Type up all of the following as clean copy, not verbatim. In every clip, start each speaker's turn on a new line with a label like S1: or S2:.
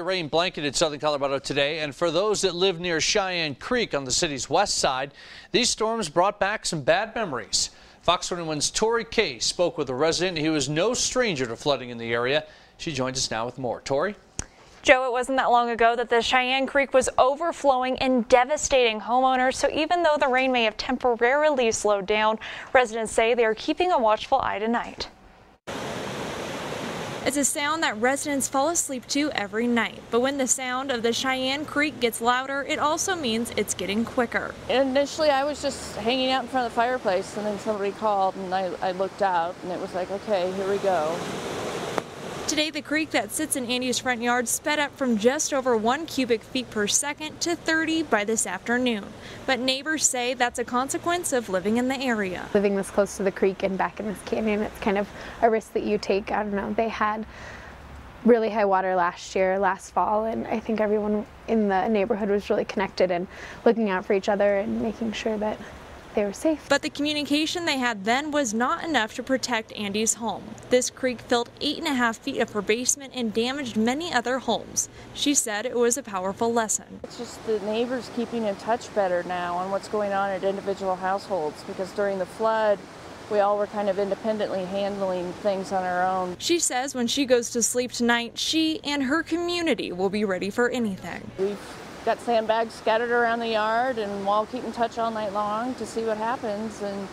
S1: rain blanketed southern Colorado today, and for those that live near Cheyenne Creek on the city's west side, these storms brought back some bad memories. Fox 21's Tori Kay spoke with a resident who is no stranger to flooding in the area. She joins us now with more. Tori?
S2: Joe, it wasn't that long ago that the Cheyenne Creek was overflowing and devastating homeowners. So even though the rain may have temporarily slowed down, residents say they are keeping a watchful eye tonight. It's a sound that residents fall asleep to every night. But when the sound of the Cheyenne Creek gets louder, it also means it's getting quicker.
S3: Initially, I was just hanging out in front of the fireplace, and then somebody called, and I looked out, and it was like, okay, here we go.
S2: Today, the creek that sits in Andy's front yard sped up from just over 1 cubic feet per second to 30 by this afternoon. But neighbors say that's a consequence of living in the area.
S4: Living this close to the creek and back in this canyon, it's kind of a risk that you take. I don't know, they had really high water last fall, and I think everyone in the neighborhood was really connected and looking out for each other and making sure that they were safe.
S2: But the communication they had then was not enough to protect Andy's home. This creek filled 8.5 feet of her basement and damaged many other homes. She said it was a powerful lesson.
S3: It's just the neighbors keeping in touch better now on what's going on at individual households, because during the flood, we all were kind of independently handling things on our own.
S2: She says when she goes to sleep tonight, she and her community will be ready for anything.
S3: We've got sandbags scattered around the yard, and we'll keep in touch all night long to see what happens. And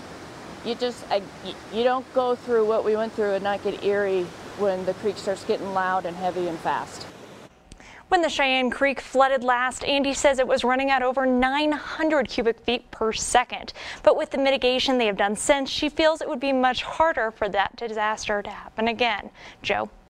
S3: you don't go through what we went through and not get eerie when the creek starts getting loud and heavy and fast.
S2: When the Cheyenne Creek flooded last, Andy says it was running at over 900 cubic feet per second. But with the mitigation they have done since, she feels it would be much harder for that disaster to happen again. Joe?